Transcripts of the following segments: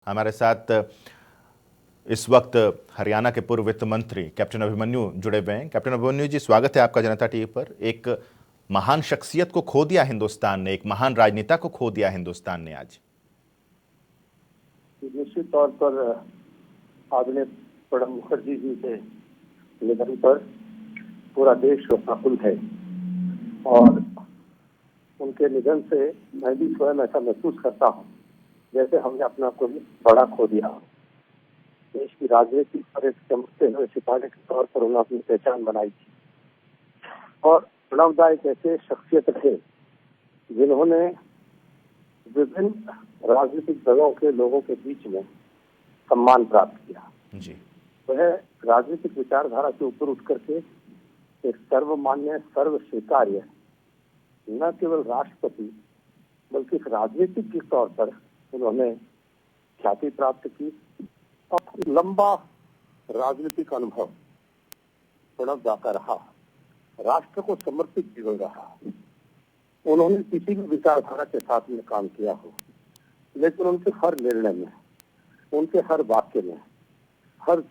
हमारे साथ इस वक्त हरियाणा के पूर्व वित्त मंत्री कैप्टन अभिमन्यु जुड़े हुए हैं। कैप्टन अभिमन्यु जी, स्वागत है आपका जनता टीवी पर। एक महान शख्सियत को खो दिया हिंदुस्तान ने, एक महान राजनेता को खो दिया हिंदुस्तान ने आज। निश्चित तौर पर आदरणीय प्रणब मुखर्जी जी के निधन पर पूरा देश शोकाकुल है और उनके निधन से मैं भी स्वयं ऐसा महसूस करता हूँ जैसे हमने अपना कोई बड़ा खो दिया। देश की राजनीति पर एक चमकते हुए सितारे के तौर पर उन्होंने अपनी पहचान बनाई थी और प्रणब दा एक ऐसे शख्सियत थे जिन्होंने विभिन्न राजनीतिक दलों के लोगों के बीच में सम्मान प्राप्त किया। जी। वह राजनीतिक विचारधारा से ऊपर उठ करके एक सर्वमान्य सर्व स्वीकार्य न केवल राष्ट्रपति बल्कि एक राजनीतिक के तौर पर उन्होंने ख्याति प्राप्त की और लंबा राजनीतिक अनुभव प्रणब दा का रहा। राष्ट्र को समर्पित जीवन रहा। उन्होंने किसी भी विचारधारा के साथ में काम किया हो, लेकिन उनके हर निर्णय में, उनके हर वाक्य में, हर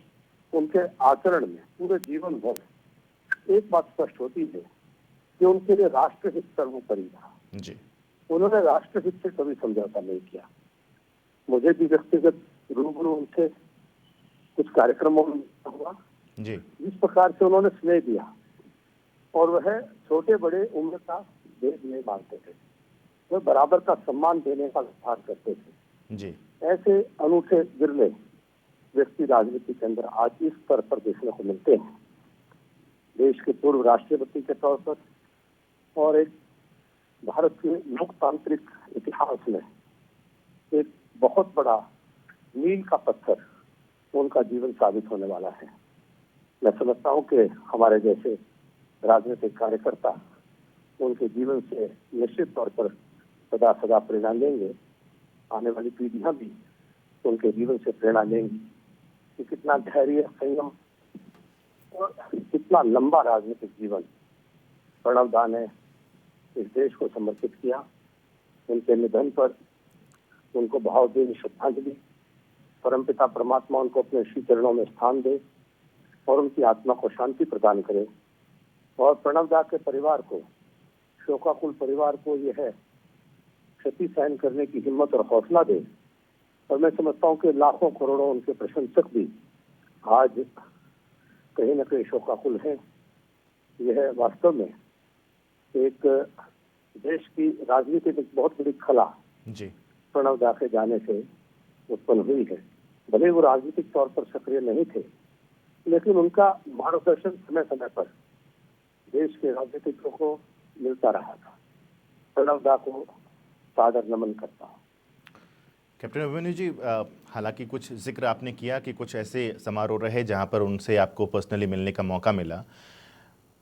उनके आचरण में पूरे जीवन भर एक बात स्पष्ट होती है कि उनके लिए राष्ट्रहित सर्वोपरि था। जी। उन्होंने राष्ट्रहित से कभी समझौता नहीं किया। मुझे भी व्यक्तिगत रूबरू उनसे कुछ कार्यक्रमों में हुआ जी। जिस प्रकार से उन्होंने स्नेह दिया और वह छोटे बड़े उम्र का भेद नहीं मानते थे, वह बराबर का सम्मान देने का व्यवहार करते थे। जी। ऐसे अनूठे बिरले व्यक्ति राजनीति के अंदर आज इस स्तर पर देखने को मिलते हैं। देश के पूर्व राष्ट्रपति के तौर पर और एक भारत के लोकतांत्रिक इतिहास में एक बहुत बड़ा मील का पत्थर उनका जीवन साबित होने वाला है। मैं समझता हूँ कि हमारे जैसे राजनीतिक कार्यकर्ता उनके जीवन से निश्चित तौर पर सदा सदा प्रेरणा लेंगे। आने वाली पीढ़ियां भी उनके जीवन से प्रेरणा लेंगी कि कितना धैर्य, संयम और कितना लंबा राजनीतिक जीवन प्रणब दा ने इस देश को समर्पित किया। उनके निधन पर उनको भावभीनी श्रद्धांजलि। परमपिता परमात्मा उनको अपने श्री चरणों में स्थान दे और उनकी आत्मा को शांति प्रदान करे और प्रणब दा के परिवार को, शोकाकुल परिवार को यह क्षति सहन करने की हिम्मत और हौसला दे। और मैं समझता हूँ कि लाखों करोड़ों उनके प्रशंसक भी आज कहीं न कहीं शोकाकुल हैं। यह वास्तव में एक देश की राजनीति में बहुत बड़ी खला जी प्रणब दा के जाने से उत्पन्न हुई है। भले वो राजनीतिक तौर पर सक्रिय नहीं थे, लेकिन उनका मार्गदर्शन समय समय पर देश के राजनीतिकों को मिलता रहा था। प्रणब दा को सादर नमन करता हूँ। कैप्टन अभिमन्यु जी, हालांकि कुछ जिक्र आपने किया कि कुछ ऐसे समारोह रहे जहां पर उनसे आपको पर्सनली मिलने का मौका मिला।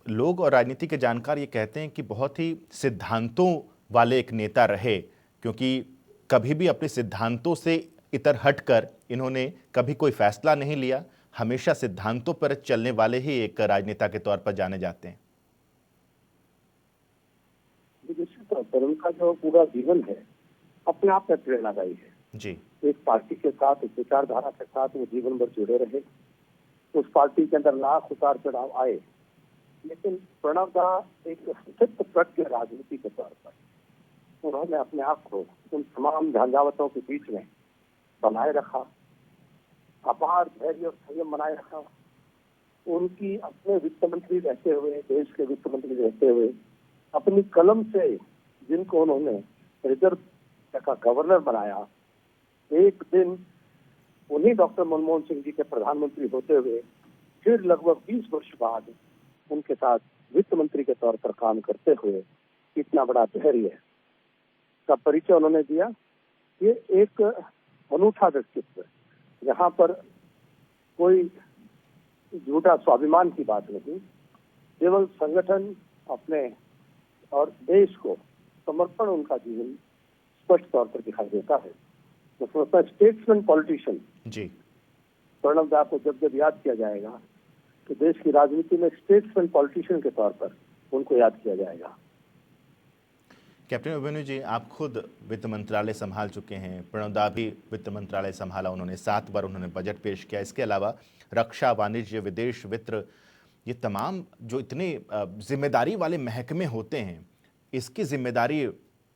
लोग और राजनीति के जानकार ये कहते हैं कि बहुत ही सिद्धांतों वाले एक नेता रहे, क्योंकि कभी भी अपने सिद्धांतों से इतर हटकर इन्होंने कभी कोई फैसला नहीं लिया। हमेशा सिद्धांतों पर चलने वाले ही एक राजनेता के तौर पर जाने जाते हैं। निश्चित तौर पर उनका जो पूरा जीवन है अपने आप में प्रेरणादायी है। जी। एक पार्टी के साथ, एक विचारधारा के साथ वो जीवन भर जुड़े रहे। उस पार्टी के अंदर लाख उतार चढ़ाव आए, लेकिन प्रणब दा एक स्थित प्रज्ञ राजनीति के तौर पर उन्होंने अपने आप को उन तमाम झंझावतों के बीच में बनाए रखा, अपार धैर्य और संयम बनाए रखा। उनकी अपने वित्त मंत्री रहते हुए, देश के वित्त मंत्री रहते हुए, अपनी कलम से जिनको उन्होंने रिजर्व का गवर्नर बनाया, एक दिन उन्हीं डॉक्टर मनमोहन सिंह जी के प्रधानमंत्री होते हुए फिर लगभग 20 वर्ष बाद उनके साथ वित्त मंत्री के तौर पर काम करते हुए इतना बड़ा धैर्य का परिचय उन्होंने दिया। ये एक अनूठा व्यक्तित्व, यहाँ पर कोई झूठा स्वाभिमान की बात नहीं, केवल संगठन अपने और देश को समर्पण उनका जीवन स्पष्ट तौर पर दिखाई देता है। तो सोचता है स्टेट्समैन पॉलिटिशियन जी प्रणब दा को जब जब याद किया जाएगा तो देश की राजनीति में स्टेट्समैन पॉलिटिशियन के तौर पर उनको याद किया जाएगा। कैप्टन अभिमन्यु जी, आप खुद वित्त मंत्रालय संभाल चुके हैं, प्रणब दा भी वित्त मंत्रालय संभाला उन्होंने, 7 बार उन्होंने बजट पेश किया। इसके अलावा रक्षा, वाणिज्य, विदेश, वित्त, ये तमाम जो इतने जिम्मेदारी वाले महकमे होते हैं, इसकी जिम्मेदारी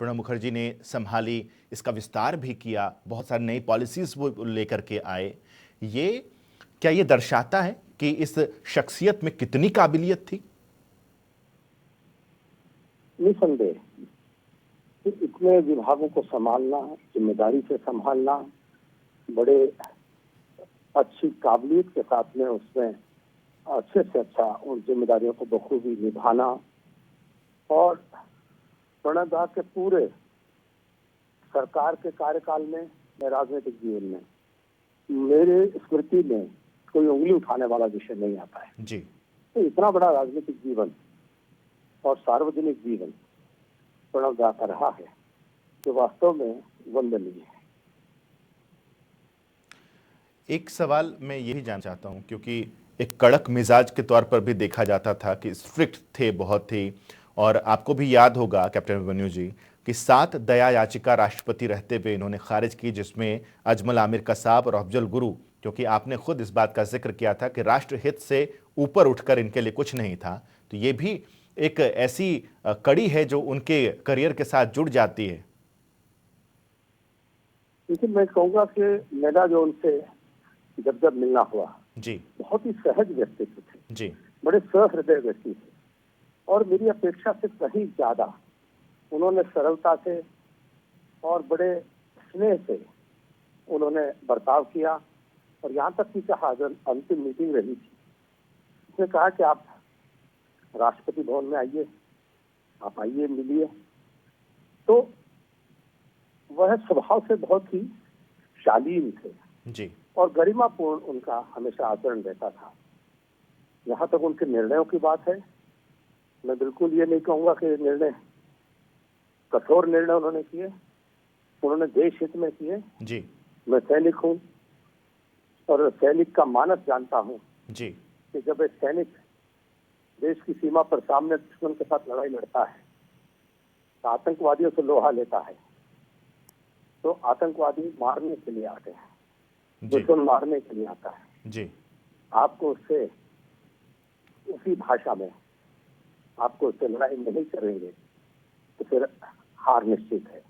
प्रणब मुखर्जी ने संभाली, इसका विस्तार भी किया, बहुत सारी नई पॉलिसीज वो लेकर के आए। ये क्या ये दर्शाता है कि इस शख्सियत में कितनी काबिलियत थी? निसंदेह कि इतने विभागों को संभालना, जिम्मेदारी से संभालना, बड़े अच्छी काबिलियत के साथ में उसमें अच्छे से अच्छा उन जिम्मेदारियों को बखूबी निभाना, और प्रणब दा के पूरे सरकार के कार्यकाल में, राजनीतिक जीवन में मेरे स्मृति में कोई उंगली उठाने वाला विषय नहीं आता है जी। तो इतना बड़ा राजनीतिक जीवन और सार्वजनिक जीवन प्रणब दा का रहा है जो वास्तव में वंदनीय है। एक सवाल मैं यही जानना चाहता हूं, क्योंकि एक कड़क मिजाज के तौर पर भी देखा जाता था कि स्ट्रिक्ट थे बहुत ही, और आपको भी याद होगा कैप्टन अभिमन्यु जी कि 7 दया याचिका राष्ट्रपति रहते हुए इन्होंने खारिज की, जिसमें अजमल आमिर कसाब और अफजल गुरु, क्योंकि आपने खुद इस बात का जिक्र किया था कि राष्ट्र हित से ऊपर उठकर इनके लिए कुछ नहीं था, तो ये भी एक ऐसी कड़ी है जो उनके करियर के साथ जुड़ जाती है। लेकिन मैं कहूँगा कि मेरा जो उनसे जब मिलना हुआ जी, बहुत ही सहज व्यक्तित्व थे जी, बड़े सहृदय व्यक्ति थे, और मेरी अपेक्षा से कहीं ज्यादा उन्होंने सरलता से और बड़े स्नेह से उन्होंने बर्ताव किया। और यहाँ तक कि कहा, जब अंतिम मीटिंग रही थी, उसने कहा कि आप राष्ट्रपति भवन में आइए, आप आइए, मिलिए। तो वह स्वभाव से बहुत ही शालीन थे जी, और गरिमापूर्ण उनका हमेशा आचरण रहता था। यहाँ तक उनके निर्णयों की बात है, मैं बिल्कुल ये नहीं कहूँगा कि निर्णय कठोर निर्णय उन्होंने किए, उन्होंने देश हित में किए। जी, मैं सैनिक हूँ और सैनिक का मानस जानता हूँ जी, कि जब एक सैनिक देश की सीमा पर सामने दुश्मन के साथ लड़ाई लड़ता है, तो आतंकवादियों से लोहा लेता है, तो आतंकवादी मारने के लिए आते हैं, जी, दुश्मन मारने के लिए आता है। जी, आपको उससे उसी भाषा में आपको उससे लड़ाई नहीं करेंगे तो फिर हार निश्चित है।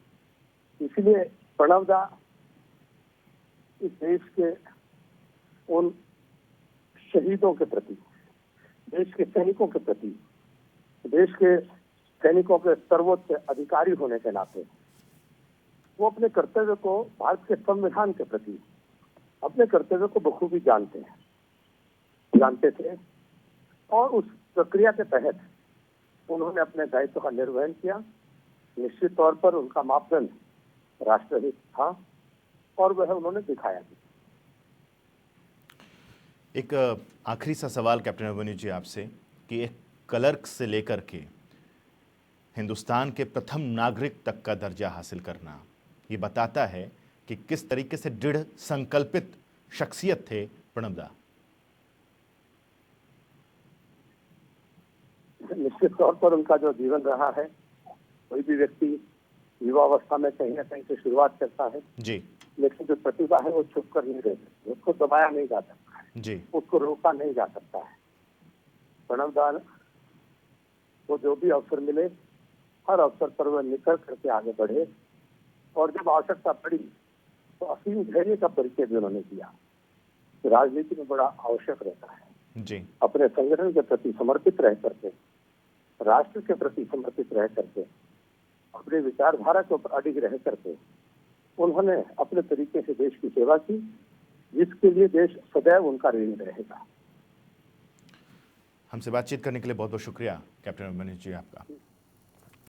इसलिए प्रणब दा इस देश के उन शहीदों के प्रति, देश के सैनिकों के प्रति, देश के सैनिकों के सर्वोच्च अधिकारी होने के नाते वो अपने कर्तव्य को, भारत के संविधान के प्रति अपने कर्तव्य को बखूबी जानते थे, और उस प्रक्रिया के तहत उन्होंने अपने दायित्व का निर्वहन किया। निश्चित तौर पर उनका मापदंड राष्ट्रहित था और वह उन्होंने दिखाया भी। एक आखिरी सा सवाल कैप्टन अभिमन्यु जी आपसे, कि एक क्लर्क से लेकर के हिंदुस्तान के प्रथम नागरिक तक का दर्जा हासिल करना, ये बताता है कि किस तरीके से दृढ़ संकल्पित शख्सियत थे प्रणब दा। निश्चित तौर पर उनका जो जीवन रहा है, कोई भी व्यक्ति युवावस्था में कहीं ना कहीं से शुरुआत करता है जी, लेकिन जो प्रतिभा है वो छुप कर नहीं रह सकती, उसको दबाया नहीं जा सकता है, जी, उसको रोका नहीं जा सकता है। प्रणब दा को जो भी अवसर मिले, हर अवसर पर वह निकल करके आगे बढ़े, और जब आवश्यकता पड़ी तो असीम धैर्य का परिचय भी उन्होंने दिया। राजनीति में बड़ा आवश्यक रहता है जी, अपने संगठन के प्रति समर्पित रह करके, राष्ट्र के प्रति समर्पित रह करके, अपने विचारधारा के ऊपर अडिग रह करके उन्होंने अपने तरीके से देश की सेवा की, जिसके लिए देश सदैव उनका ऋणी रहेगा। हमसे बातचीत करने के लिए बहुत बहुत शुक्रिया कैप्टन अभिमन्यु जी आपका।